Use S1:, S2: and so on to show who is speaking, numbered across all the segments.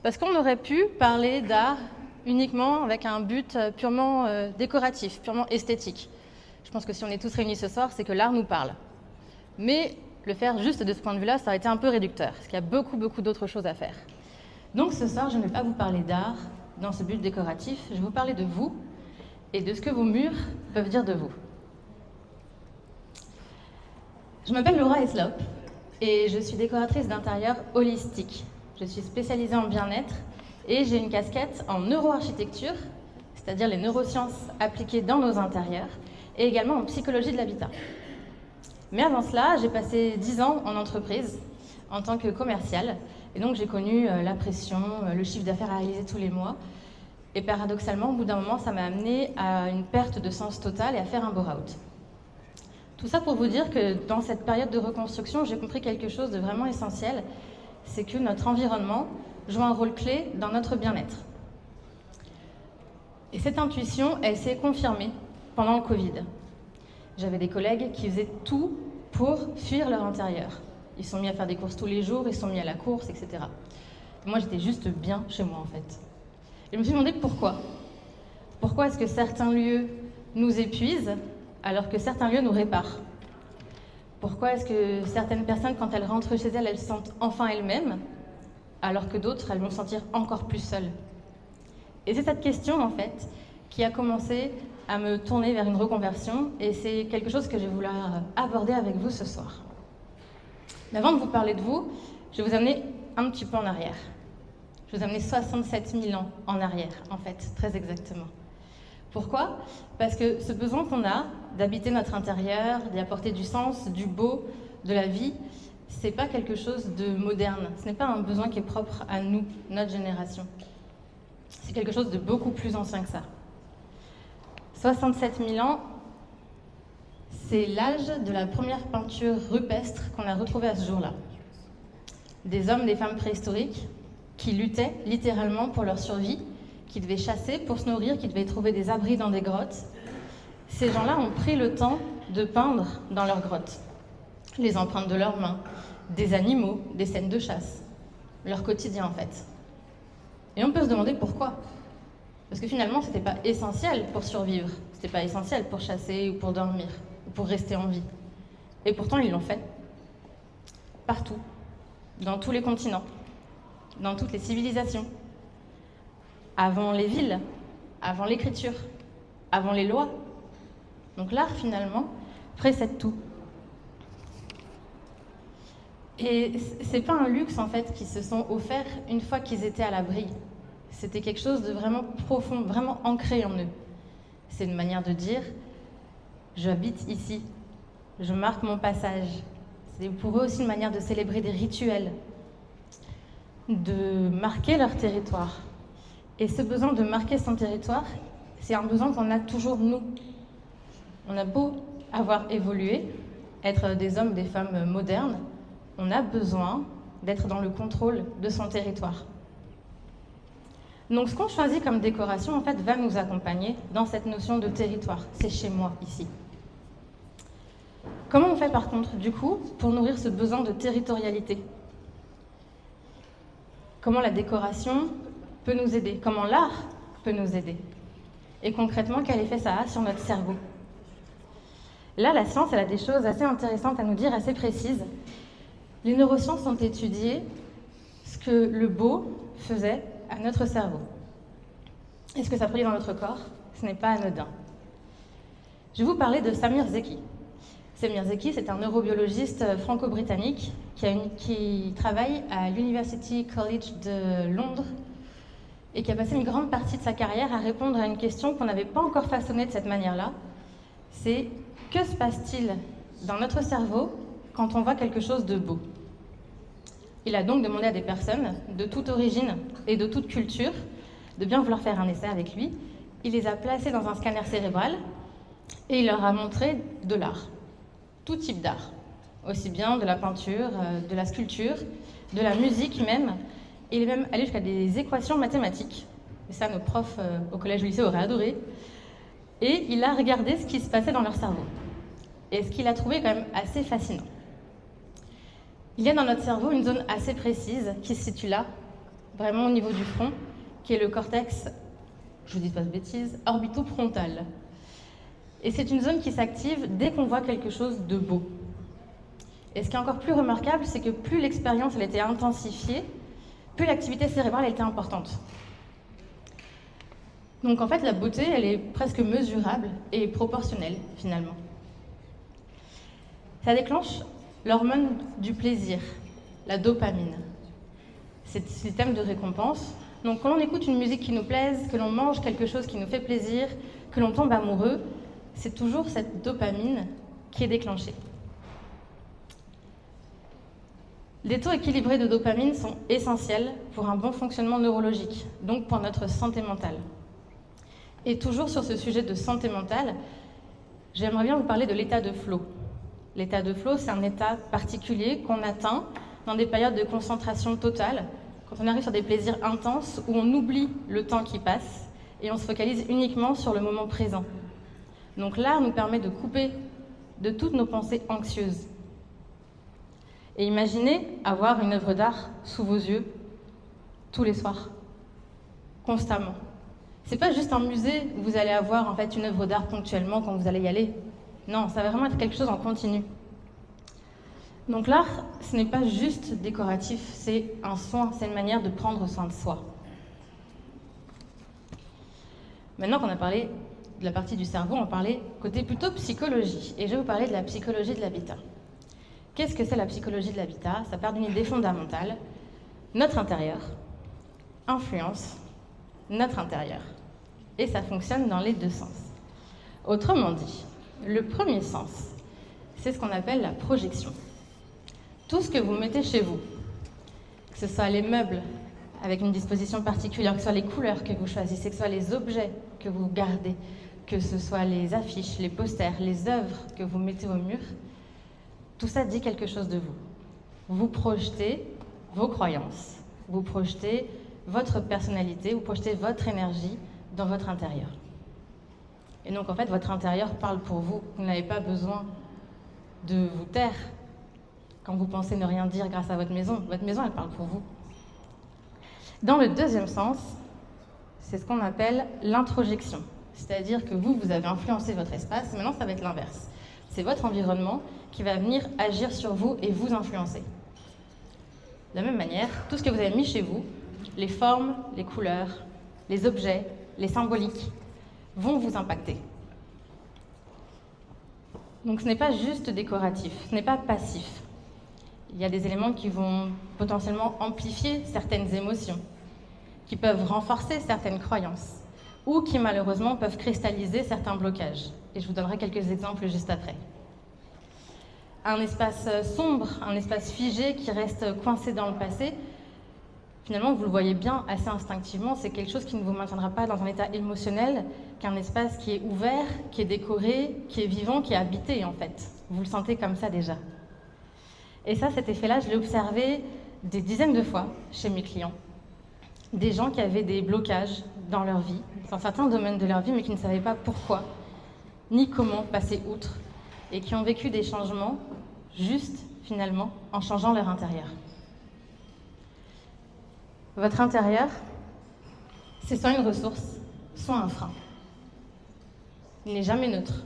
S1: Parce qu'on aurait pu parler d'art uniquement avec un but purement décoratif, purement esthétique. Je pense que si on est tous réunis ce soir, c'est que l'art nous parle. Mais le faire juste de ce point de vue-là, ça aurait été un peu réducteur, parce qu'il y a beaucoup d'autres choses à faire. Donc ce soir, je ne vais pas vous parler d'art dans ce but décoratif, je vais vous parler de vous et de ce que vos murs peuvent dire de vous. Je m'appelle Laura Eslop et je suis décoratrice d'intérieur holistique. Je suis spécialisée en bien-être et j'ai une casquette en neuroarchitecture, c'est-à-dire les neurosciences appliquées dans nos intérieurs, et également en psychologie de l'habitat. Mais avant cela, j'ai passé 10 ans en entreprise en tant que commerciale, et donc j'ai connu la pression, le chiffre d'affaires à réaliser tous les mois, et paradoxalement, au bout d'un moment, ça m'a amené à une perte de sens totale et à faire un bore-out. Tout ça pour vous dire que dans cette période de reconstruction, j'ai compris quelque chose de vraiment essentiel, c'est que notre environnement joue un rôle clé dans notre bien-être. Et cette intuition, elle s'est confirmée pendant le Covid. J'avais des collègues qui faisaient tout pour fuir leur intérieur. Ils sont mis à faire des courses tous les jours, ils sont mis à la course, etc. Et moi, j'étais juste bien chez moi, en fait. Et je me suis demandé pourquoi. Pourquoi est-ce que certains lieux nous épuisent alors que certains lieux nous réparent? Pourquoi est-ce que certaines personnes, quand elles rentrent chez elles, elles se sentent enfin elles-mêmes, alors que d'autres, elles vont se sentir encore plus seules? Et c'est cette question, en fait, qui a commencé à me tourner vers une reconversion, et c'est quelque chose que je vais vouloir aborder avec vous ce soir. Mais avant de vous parler de vous, je vais vous amener un petit peu en arrière. Je vais vous amener 67 000 ans en arrière, en fait, très exactement. Pourquoi? Parce que ce besoin qu'on a d'habiter notre intérieur, d'y apporter du sens, du beau, de la vie, c'est pas quelque chose de moderne. Ce n'est pas un besoin qui est propre à nous, notre génération. C'est quelque chose de beaucoup plus ancien que ça. 67 000 ans, c'est l'âge de la première peinture rupestre qu'on a retrouvée à ce jour-là. Des hommes, des femmes préhistoriques qui luttaient littéralement pour leur survie, qui devaient chasser pour se nourrir, qui devaient trouver des abris dans des grottes. Ces gens-là ont pris le temps de peindre dans leurs grottes les empreintes de leurs mains, des animaux, des scènes de chasse, leur quotidien en fait. Et on peut se demander pourquoi. Parce que finalement, c'était pas essentiel pour survivre, c'était pas essentiel pour chasser ou pour dormir, ou pour rester en vie. Et pourtant, ils l'ont fait. Partout, dans tous les continents, dans toutes les civilisations. Avant les villes, avant l'écriture, avant les lois. Donc l'art, finalement, précède tout. Et c'est pas un luxe, en fait, qu'ils se sont offerts une fois qu'ils étaient à l'abri. C'était quelque chose de vraiment profond, vraiment ancré en eux. C'est une manière de dire « j'habite ici, je marque mon passage ». C'est pour eux aussi une manière de célébrer des rituels, de marquer leur territoire. Et ce besoin de marquer son territoire, c'est un besoin qu'on a toujours nous. On a beau avoir évolué, être des hommes, des femmes modernes, on a besoin d'être dans le contrôle de son territoire. Donc ce qu'on choisit comme décoration, en fait, va nous accompagner dans cette notion de territoire. C'est chez moi, ici. Comment on fait par contre, du coup, pour nourrir ce besoin de territorialité? Comment la décoration peut nous aider? Comment l'art peut nous aider? Et concrètement, quel effet ça a sur notre cerveau? Là, la science, elle a des choses assez intéressantes à nous dire, assez précises. Les neurosciences ont étudié ce que le beau faisait à notre cerveau. Et ce que ça produit dans notre corps, ce n'est pas anodin. Je vais vous parler de Samir Zeki. Samir Zeki, c'est un neurobiologiste franco-britannique qui travaille à l'University College de Londres et qui a passé une grande partie de sa carrière à répondre à une question qu'on n'avait pas encore façonnée de cette manière-là. C'est que se passe-t-il dans notre cerveau quand on voit quelque chose de beau? Il a donc demandé à des personnes de toute origine et de toute culture de bien vouloir faire un essai avec lui. Il les a placés dans un scanner cérébral et il leur a montré de l'art, tout type d'art, aussi bien de la peinture, de la sculpture, de la musique même. Il est même allé jusqu'à des équations mathématiques. Et ça, nos profs au collège ou au lycée auraient adoré. Et il a regardé ce qui se passait dans leur cerveau. Et ce qu'il a trouvé quand même assez fascinant. Il y a dans notre cerveau une zone assez précise qui se situe là, vraiment au niveau du front, qui est le cortex, je vous dis pas de bêtises, orbitofrontal. Et c'est une zone qui s'active dès qu'on voit quelque chose de beau. Et ce qui est encore plus remarquable, c'est que plus l'expérience elle était intensifiée, plus l'activité cérébrale elle était importante. Donc en fait, la beauté, elle est presque mesurable et proportionnelle, finalement. Ça déclenche l'hormone du plaisir, la dopamine. C'est le système de récompense. Donc quand on écoute une musique qui nous plaise, que l'on mange quelque chose qui nous fait plaisir, que l'on tombe amoureux, c'est toujours cette dopamine qui est déclenchée. Les taux équilibrés de dopamine sont essentiels pour un bon fonctionnement neurologique, donc pour notre santé mentale. Et toujours sur ce sujet de santé mentale, j'aimerais bien vous parler de l'état de flow. L'état de flow, c'est un état particulier qu'on atteint dans des périodes de concentration totale, quand on arrive sur des plaisirs intenses où on oublie le temps qui passe et on se focalise uniquement sur le moment présent. Donc l'art nous permet de couper de toutes nos pensées anxieuses. Et imaginez avoir une œuvre d'art sous vos yeux tous les soirs, constamment. C'est pas juste un musée où vous allez avoir en fait une œuvre d'art ponctuellement quand vous allez y aller. Non, ça va vraiment être quelque chose en continu. Donc l'art, ce n'est pas juste décoratif, c'est un soin, c'est une manière de prendre soin de soi. Maintenant qu'on a parlé de la partie du cerveau, on va parler côté plutôt psychologie. Et je vais vous parler de la psychologie de l'habitat. Qu'est-ce que c'est la psychologie de l'habitat? Ça part d'une idée fondamentale. Notre intérieur influence notre intérieur. Et ça fonctionne dans les deux sens. Autrement dit, le premier sens, c'est ce qu'on appelle la projection. Tout ce que vous mettez chez vous, que ce soit les meubles avec une disposition particulière, que ce soit les couleurs que vous choisissez, que ce soit les objets que vous gardez, que ce soit les affiches, les posters, les œuvres que vous mettez au mur, tout ça dit quelque chose de vous. Vous projetez vos croyances, vous projetez votre personnalité, vous projetez votre énergie dans votre intérieur. Et donc en fait, votre intérieur parle pour vous. Vous n'avez pas besoin de vous taire quand vous pensez ne rien dire grâce à votre maison. Votre maison, elle parle pour vous. Dans le deuxième sens, c'est ce qu'on appelle l'introjection. C'est-à-dire que vous avez influencé votre espace, et maintenant ça va être l'inverse. C'est votre environnement qui va venir agir sur vous et vous influencer. De la même manière, tout ce que vous avez mis chez vous, les formes, les couleurs, les objets, les symboliques, vont vous impacter. Donc ce n'est pas juste décoratif, ce n'est pas passif. Il y a des éléments qui vont potentiellement amplifier certaines émotions, qui peuvent renforcer certaines croyances, ou qui malheureusement peuvent cristalliser certains blocages. Et je vous donnerai quelques exemples juste après. Un espace sombre, un espace figé qui reste coincé dans le passé, finalement, vous le voyez bien assez instinctivement, c'est quelque chose qui ne vous maintiendra pas dans un état émotionnel qu'un espace qui est ouvert, qui est décoré, qui est vivant, qui est habité en fait. Vous le sentez comme ça déjà. Et ça, cet effet-là, je l'ai observé des dizaines de fois chez mes clients. Des gens qui avaient des blocages dans leur vie, dans certains domaines de leur vie, mais qui ne savaient pas pourquoi, ni comment passer outre, et qui ont vécu des changements juste, finalement, en changeant leur intérieur. Votre intérieur, c'est soit une ressource, soit un frein. Il n'est jamais neutre.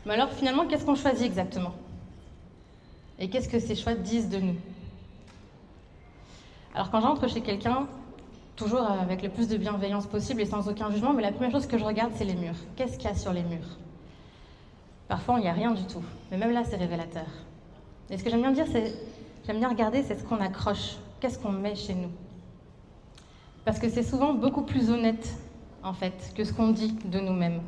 S1: Mais alors, finalement, qu'est-ce qu'on choisit exactement? Et qu'est-ce que ces choix disent de nous? Alors, quand j'entre chez quelqu'un, toujours avec le plus de bienveillance possible et sans aucun jugement, mais la première chose que je regarde, c'est les murs. Qu'est-ce qu'il y a sur les murs? Parfois, il n'y a rien du tout. Mais même là, c'est révélateur. Et ce que j'aime bien dire, j'aime bien regarder, c'est ce qu'on accroche. Qu'est-ce qu'on met chez nous? Parce que c'est souvent beaucoup plus honnête, en fait, que ce qu'on dit de nous-mêmes.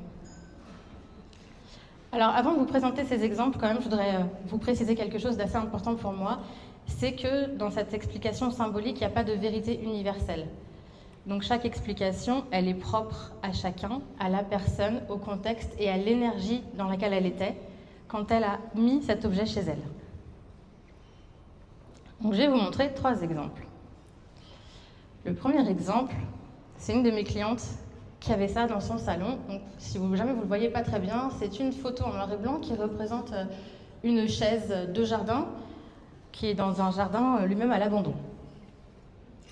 S1: Alors, avant de vous présenter ces exemples, quand même, je voudrais vous préciser quelque chose d'assez important pour moi. C'est que dans cette explication symbolique, il n'y a pas de vérité universelle. Donc chaque explication, elle est propre à chacun, à la personne, au contexte et à l'énergie dans laquelle elle était quand elle a mis cet objet chez elle. Donc je vais vous montrer 3 exemples. Le premier exemple, c'est une de mes clientes qui avait ça dans son salon. Donc, si jamais vous ne le voyez pas très bien, c'est une photo en noir et blanc qui représente une chaise de jardin qui est dans un jardin lui-même à l'abandon.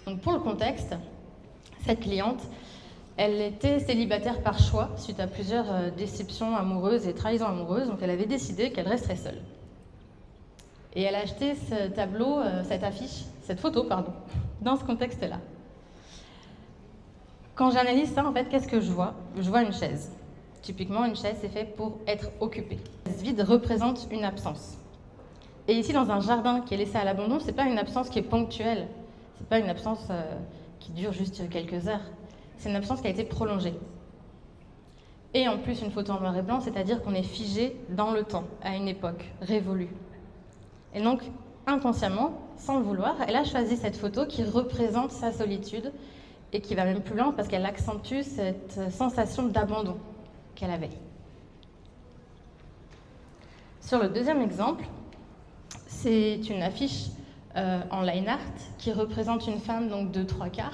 S1: Donc pour le contexte, cette cliente, elle était célibataire par choix suite à plusieurs déceptions amoureuses et trahisons amoureuses, donc elle avait décidé qu'elle resterait seule. Et elle a acheté ce tableau, cette photo, dans ce contexte-là. Quand j'analyse ça, en fait, qu'est-ce que je vois? Je vois une chaise. Typiquement, une chaise, c'est fait pour être occupée. Ce vide représente une absence. Et ici, dans un jardin qui est laissé à l'abandon, c'est pas une absence qui est ponctuelle. C'est pas une absence qui dure juste quelques heures. C'est une absence qui a été prolongée. Et en plus, une photo en noir et blanc, c'est-à-dire qu'on est figé dans le temps, à une époque révolue. Et donc, inconsciemment, sans le vouloir, elle a choisi cette photo qui représente sa solitude et qui va même plus loin parce qu'elle accentue cette sensation d'abandon qu'elle avait. Sur le deuxième exemple, c'est une affiche en line art qui représente une femme donc, de 3/4.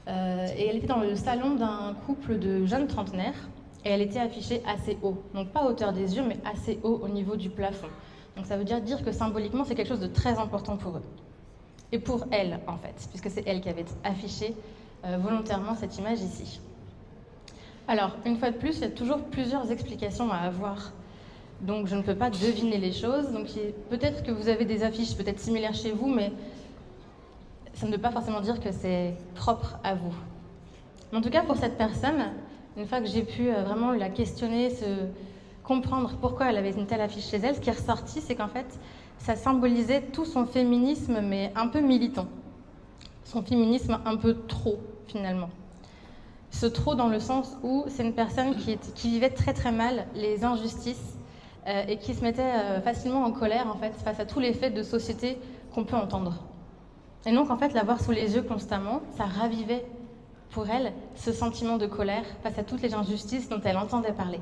S1: Et elle était dans le salon d'un couple de jeunes trentenaires et elle était affichée assez haut. Donc pas à hauteur des yeux, mais assez haut au niveau du plafond. Donc ça veut dire que symboliquement, c'est quelque chose de très important pour eux. Et pour elle, en fait, puisque c'est elle qui avait affiché volontairement cette image ici. Alors, une fois de plus, il y a toujours plusieurs explications à avoir. Donc je ne peux pas deviner les choses. Donc peut-être que vous avez des affiches peut-être similaires chez vous, mais ça ne veut pas forcément dire que c'est propre à vous. Mais en tout cas, pour cette personne, une fois que j'ai pu vraiment la questionner, comprendre pourquoi elle avait une telle affiche chez elle, ce qui est ressorti, c'est qu'en fait, ça symbolisait tout son féminisme, mais un peu militant. Son féminisme un peu trop, finalement. Ce trop dans le sens où c'est une personne qui vivait très très mal les injustices et qui se mettait facilement en colère, en fait, face à tous les faits de société qu'on peut entendre. Et donc, en fait, la voir sous les yeux constamment, ça ravivait pour elle ce sentiment de colère face à toutes les injustices dont elle entendait parler.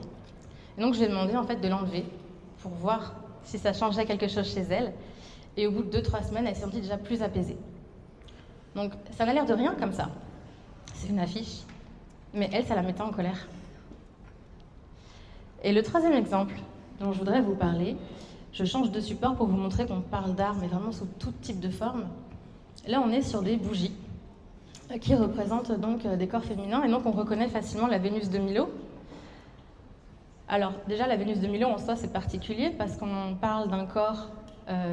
S1: Et donc, je lui ai demandé, en fait, de l'enlever pour voir si ça changeait quelque chose chez elle. Et au bout de 2-3 semaines, elle s'est sentie déjà plus apaisée. Donc, ça n'a l'air de rien comme ça. C'est une affiche. Mais elle, ça la mettait en colère. Et le troisième exemple dont je voudrais vous parler, je change de support pour vous montrer qu'on parle d'art, mais vraiment sous tout type de forme. Là, on est sur des bougies qui représentent donc des corps féminins, et donc on reconnaît facilement la Vénus de Milo. Alors, déjà, la Vénus de Milo, en soi, c'est particulier parce qu'on parle d'un corps,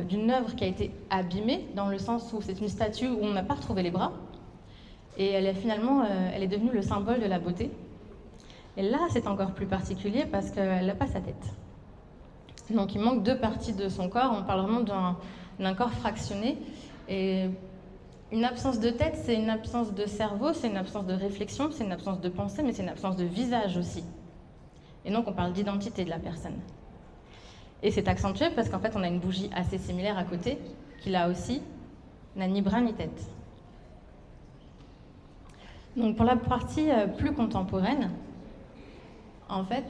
S1: d'une œuvre qui a été abîmée, dans le sens où c'est une statue où on n'a pas retrouvé les bras, et elle est finalement, elle est devenue le symbole de la beauté. Et là, c'est encore plus particulier parce qu'elle n'a pas sa tête. Donc, il manque 2 parties de son corps. On parle vraiment d'un corps fractionné. Et une absence de tête, c'est une absence de cerveau, c'est une absence de réflexion, c'est une absence de pensée, mais c'est une absence de visage aussi. Et donc, on parle d'identité de la personne. Et c'est accentué parce qu'en fait, on a une bougie assez similaire à côté, qui là aussi n'a ni bras ni tête. Donc, pour la partie plus contemporaine, en fait,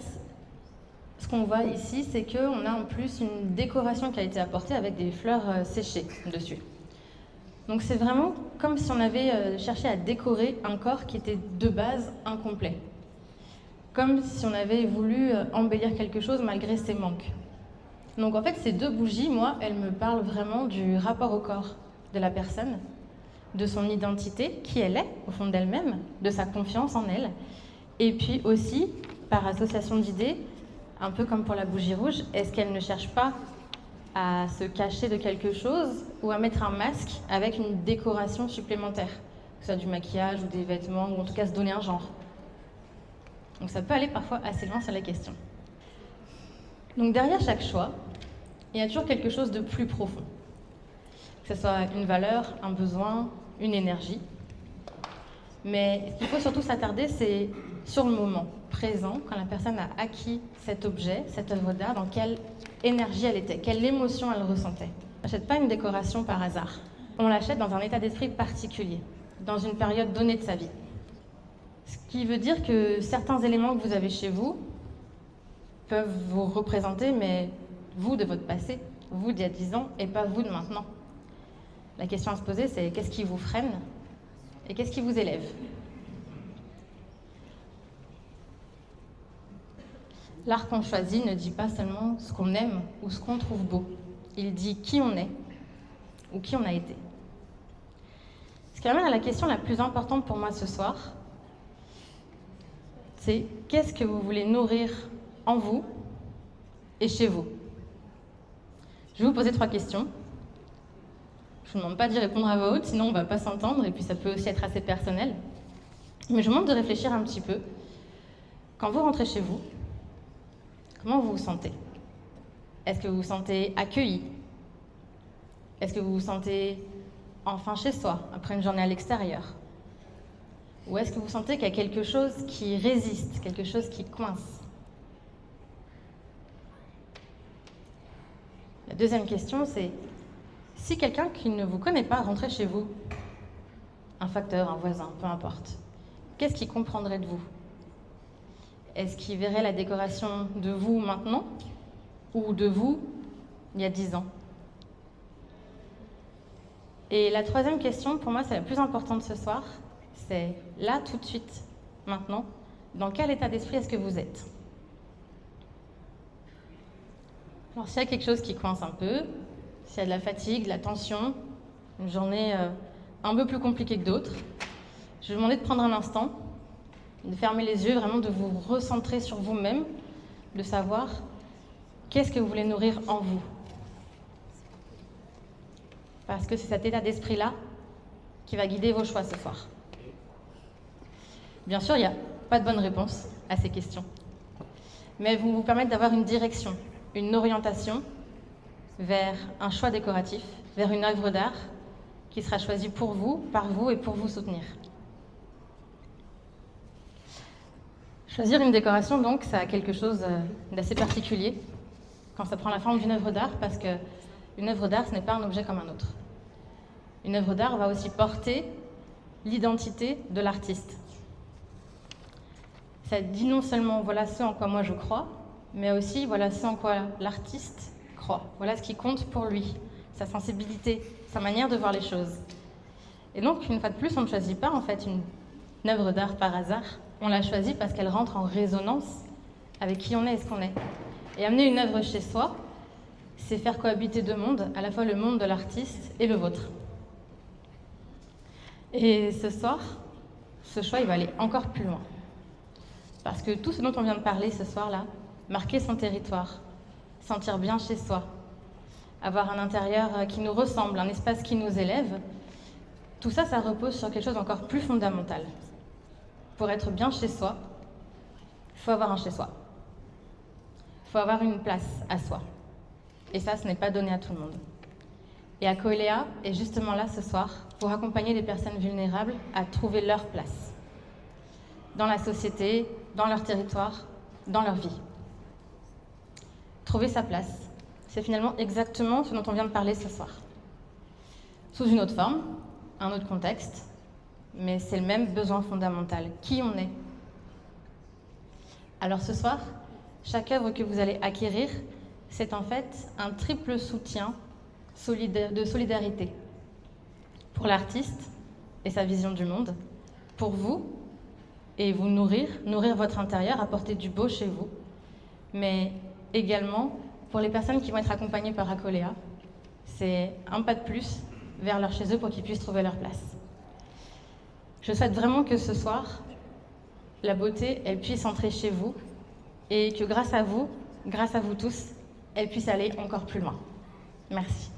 S1: ce qu'on voit ici, c'est qu'on a en plus une décoration qui a été apportée avec des fleurs séchées dessus. Donc c'est vraiment comme si on avait cherché à décorer un corps qui était de base incomplet. Comme si on avait voulu embellir quelque chose malgré ses manques. Donc en fait, ces 2 bougies, moi, elles me parlent vraiment du rapport au corps de la personne, de son identité, qui elle est au fond d'elle-même, de sa confiance en elle, et puis aussi, par association d'idées, un peu comme pour la bougie rouge, est-ce qu'elle ne cherche pas à se cacher de quelque chose ou à mettre un masque avec une décoration supplémentaire, que ce soit du maquillage ou des vêtements, ou en tout cas se donner un genre. Donc ça peut aller parfois assez loin sur la question. Donc derrière chaque choix, il y a toujours quelque chose de plus profond. Que ce soit une valeur, un besoin, une énergie. Mais ce qu'il faut surtout s'attarder, c'est sur le moment présent, quand la personne a acquis cet objet, cette œuvre d'art, dans quelle énergie elle était, quelle émotion elle ressentait. On n'achète pas une décoration par hasard. On l'achète dans un état d'esprit particulier, dans une période donnée de sa vie. Ce qui veut dire que certains éléments que vous avez chez vous peuvent vous représenter, mais vous de votre passé, vous d'il y a 10 ans, et pas vous de maintenant. La question à se poser, c'est qu'est-ce qui vous freine et qu'est-ce qui vous élève? L'art qu'on choisit ne dit pas seulement ce qu'on aime ou ce qu'on trouve beau. Il dit qui on est ou qui on a été. Ce qui m'amène à la question la plus importante pour moi ce soir, c'est qu'est-ce que vous voulez nourrir en vous et chez vous? Je vais vous poser 3 questions. Je ne vous demande pas d'y répondre à voix haute, sinon on ne va pas s'entendre, et puis ça peut aussi être assez personnel. Mais je vous demande de réfléchir un petit peu. Quand vous rentrez chez vous, comment vous vous sentez? Est-ce que vous vous sentez accueilli? Est-ce que vous vous sentez enfin chez soi, après une journée à l'extérieur? Ou est-ce que vous sentez qu'il y a quelque chose qui résiste, quelque chose qui coince? La deuxième question, c'est si quelqu'un qui ne vous connaît pas rentrait chez vous, un facteur, un voisin, peu importe, qu'est-ce qu'il comprendrait de vous? Est-ce qu'il verrait la décoration de vous maintenant ou de vous il y a 10 ans? Et la troisième question, pour moi, c'est la plus importante ce soir, c'est là, tout de suite, maintenant, dans quel état d'esprit est-ce que vous êtes? Alors, s'il y a quelque chose qui coince un peu, s'il y a de la fatigue, de la tension, une journée un peu plus compliquée que d'autres, je vais vous demander de prendre un instant, de fermer les yeux, vraiment de vous recentrer sur vous-même, de savoir qu'est-ce que vous voulez nourrir en vous. Parce que c'est cet état d'esprit-là qui va guider vos choix ce soir. Bien sûr, il n'y a pas de bonne réponse à ces questions, mais elles vont vous permettre d'avoir une direction, une orientation vers un choix décoratif, vers une œuvre d'art qui sera choisie pour vous, par vous et pour vous soutenir. Choisir une décoration, donc, ça a quelque chose d'assez particulier quand ça prend la forme d'une œuvre d'art, parce qu'une œuvre d'art, ce n'est pas un objet comme un autre. Une œuvre d'art va aussi porter l'identité de l'artiste. Ça dit non seulement voilà ce en quoi moi je crois, mais aussi voilà ce en quoi l'artiste croit. Voilà ce qui compte pour lui, sa sensibilité, sa manière de voir les choses. Et donc, une fois de plus, on ne choisit pas en fait une œuvre d'art par hasard. On la choisit parce qu'elle rentre en résonance avec qui on est et ce qu'on est. Et amener une œuvre chez soi, c'est faire cohabiter 2 mondes, à la fois le monde de l'artiste et le vôtre. Et ce soir, ce choix, il va aller encore plus loin. Parce que tout ce dont on vient de parler ce soir-là, marquer son territoire, sentir bien chez soi, avoir un intérieur qui nous ressemble, un espace qui nous élève, tout ça, ça repose sur quelque chose d'encore plus fondamental. Pour être bien chez soi, il faut avoir un chez soi. Il faut avoir une place à soi. Et ça, ce n'est pas donné à tout le monde. Et Acoelea est justement là ce soir pour accompagner les personnes vulnérables à trouver leur place dans la société, dans leur territoire, dans leur vie. Trouver sa place, c'est finalement exactement ce dont on vient de parler ce soir. Sous une autre forme, un autre contexte, mais c'est le même besoin fondamental, qui on est. Alors ce soir, chaque œuvre que vous allez acquérir, c'est en fait un triple soutien de solidarité pour l'artiste et sa vision du monde, pour vous et vous nourrir votre intérieur, apporter du beau chez vous, mais également pour les personnes qui vont être accompagnées par Acoelea, c'est un pas de plus vers leur chez eux pour qu'ils puissent trouver leur place. Je souhaite vraiment que ce soir, la beauté, elle puisse entrer chez vous et que grâce à vous tous, elle puisse aller encore plus loin. Merci.